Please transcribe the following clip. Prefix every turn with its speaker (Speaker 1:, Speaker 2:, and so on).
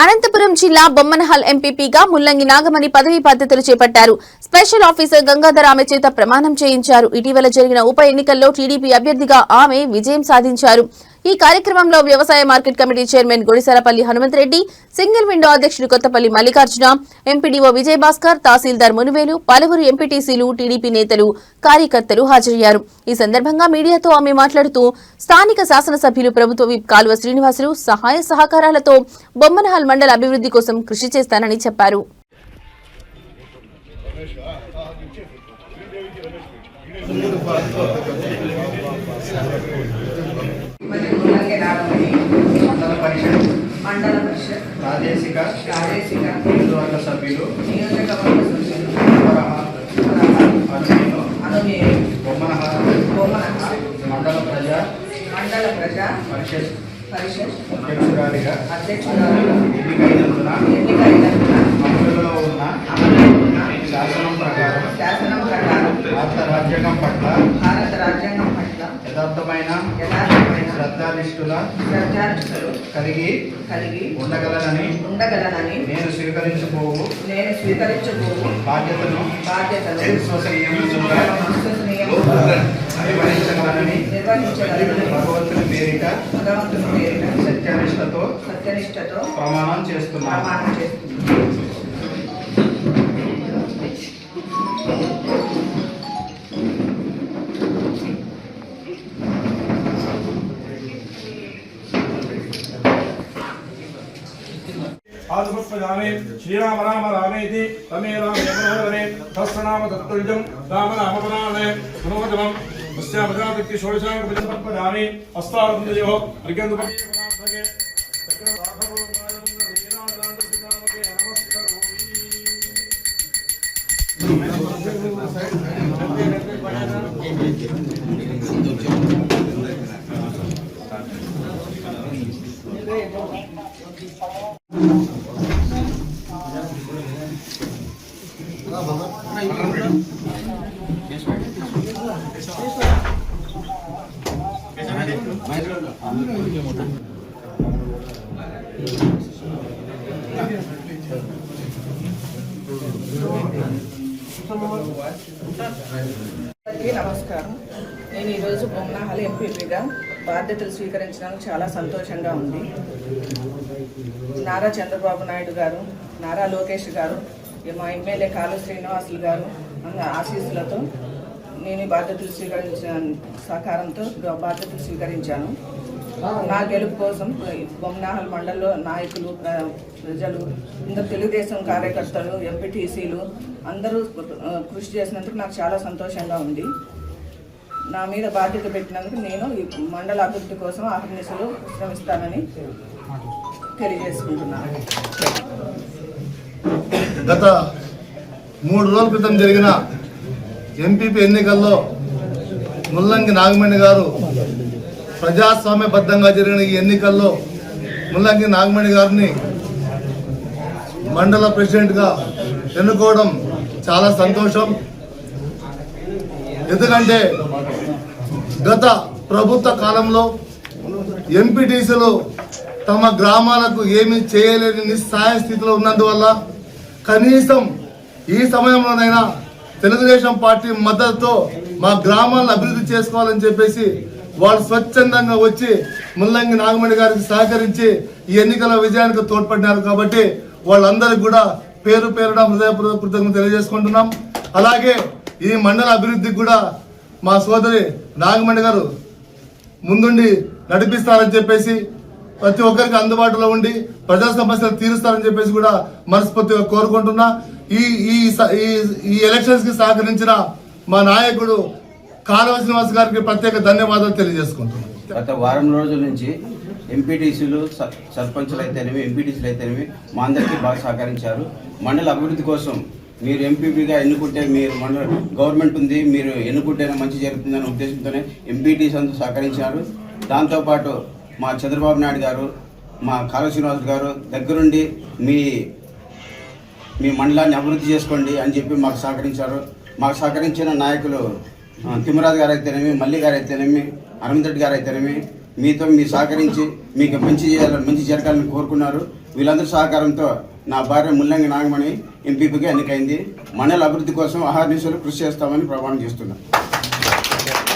Speaker 1: అనంతపురం జిల్లా బొమ్మనహల్ ఎంపీపీగా ముల్లంగి నాగమణి పదవీ బాధ్యతలు చేపట్టారు. స్పెషల్ ఆఫీసర్ గంగాధర్ ఆమె చేత ప్రమాణం చేయించారు. ఇటీవల జరిగిన ఉప ఎన్నికల్లో టీడీపీ అభ్యర్థిగా ఆమె విజయం సాధించారు. ఈ కార్యక్రమంలో వ్యవసాయ market committee chairman Gudisarapalli Hanumanthareddy, single window అధ్యక్షుడు కొత్తపల్లి మల్లికార్జున, ఎంపీడీఓ విజయభాస్కర్, తహసీల్దార్ మునివేలు, పలువురు ఎంపీటీసీలు, టీడీపీ నేతలు, కార్యకర్తలు హాజరయ్యారు. ఈ సందర్భంగా మీడియాతో ఆమె మాట్లాడుతూ స్థానిక శాసనసభ్యులు ప్రభుత్వ విప్ కాలువ శ్రీనివాసులు సహాయ సహకారాలతో బొమ్మనహల్ మండల అభివృద్ధి కోసం కృషి చేస్తానని చెప్పారు.
Speaker 2: మండల పరిషత్ ప్రాదేశిక నియోజకవర్గ సభ్యులు బొమ్మనహల్ మండల ప్రజా పరిషత్ అధ్యక్షురాలిగా అమలులో ఉన్న శాసనం ప్రకారం భారత రాజ్యాంగం పట్ల యథార్థమైన శ్రద్ధానిష్ఠుల కలిగి ఉండగలనని నేను స్వీకరించబోవు బాధ్యతను నిర్వహించగలనని భగవంతుని పేరిట సత్యనిష్టతో ప్రమాణం చేస్తున్నాను.
Speaker 3: आत्मस्पदामे श्रीराम राम रामेति तमे रामे मनोरमे सहस्रनाम तत्तुल्यं राम नामपदाने मनोजमं तस्यापदाति षोडशां पदामे अस्तारन्दयो अर्घ्यन्दुपदे
Speaker 4: నమస్కారం. నేను ఈరోజు బొమ్మనహల్ ఎంపీపీగా బాధ్యతలు స్వీకరించడానికి చాలా సంతోషంగా ఉంది. నారా చంద్రబాబు నాయుడు గారు, నారా లోకేష్ గారు, మా ఎమ్మెల్యే కాలువ శ్రీనివాసులు గారు ఆశీస్సులతో నేను బాధ్యతలు సహకారంతో బాధ్యతలు స్వీకరించాను. నా గెలుపు కోసం బొమ్మనహల్ మండలంలో నాయకులు, ప్రజలు, అందరు తెలుగుదేశం కార్యకర్తలు, ఎంపీటీసీలు అందరూ కృషి చేసినందుకు నాకు చాలా సంతోషంగా ఉంది. నా మీద బాధ్యత పెట్టినందుకు నేను ఈ మండల అభివృద్ధి కోసం అహర్నిశలు శ్రమిస్తానని తెలియజేసుకుంటున్నాను.
Speaker 5: గత 3 రోజుల క్రితం జరిగిన ఎంపీపీ ఎన్నికల్లో ముల్లంగి నాగమణి గారు ప్రజాస్వామ్యబద్ధంగా జరిగిన ఈ ఎన్నికల్లో ముల్లంగి నాగమణి గారిని మండల ప్రెసిడెంట్గా ఎన్నుకోవడం చాలా సంతోషం. ఎందుకంటే గత ప్రభుత్వ కాలంలో ఎంపీటీసీలు తమ గ్రామాలకు ఏమీ చేయలేని నిస్సహాయ స్థితిలో ఉన్నందువల్ల కనీసం ఈ సమయంలోనైనా తెలుగుదేశం పార్టీ మద్దతుతో మా గ్రామాలను అభివృద్ధి చేసుకోవాలని చెప్పేసి వాళ్ళు స్వచ్ఛందంగా వచ్చి ముల్లంగి నాగమణి గారికి సహకరించి ఈ ఎన్నికల విజయానికి తోడ్పడినారు. కాబట్టి వాళ్ళందరికీ కూడా పేరు పేరున హృదయపూర్వక కృతజ్ఞతలు తెలియజేసుకుంటున్నాం. అలాగే ఈ మండల అభివృద్ధికి కూడా మా సోదరి నాగమణి గారు ముందుండి నడిపిస్తారని చెప్పేసి, ప్రతి ఒక్కరికి అందుబాటులో ఉండి ప్రజా సమస్యలు తీరుస్తారని చెప్పేసి కూడా మనస్ఫూర్తిగా కోరుకుంటున్నా. ఈ ఎలక్షన్స్ కి సహకరించిన మా నాయకుడు కాలువ శ్రీనివాస్ గారికి ప్రత్యేక ధన్యవాదాలు తెలియజేసుకుంటున్నాం.
Speaker 6: గత వారం రోజుల నుంచి ఎంపీటీసీలు, సర్పంచులు అయితేనేమి, ఎంపీటీసీలు అయితేనేమి మా అందరికీ బాగా సహకరించారు. మండల అభివృద్ధి కోసం మీరు ఎంపీపీగా ఎన్నుకుంటే మీరు మండల గవర్నమెంట్ ఉంది, మీరు ఎన్నుకుంటేనే మంచి జరుగుతుందనే ఉద్దేశంతోనే ఎంపీటీసీ అంతా సహకరించారు. దాంతోపాటు మా చంద్రబాబు నాయుడు గారు, మా కాలువ శ్రీనివాస్ గారు దగ్గరుండి మీ మండలాన్ని అభివృద్ధి చేసుకోండి అని చెప్పి మాకు సహకరించారు. మాకు సహకరించిన నాయకులు తిమ్మరాజు గారు అయితేనేమి, మల్లి గారు అయితేనేమి, హనుమంతరెడ్డి గారు అయితేనేమి మీతో మీరు సహకరించి మీకు మంచి జరగాలని కోరుకున్నారు. వీళ్ళందరి సహకారంతో నా భార్య ముల్లంగి నాగమణి ఎంపీపీగా ఎన్నికైంది. మండల అభివృద్ధి కోసం అహర్నిశలు కృషి చేస్తామని ప్రమాణం చేస్తున్నాను.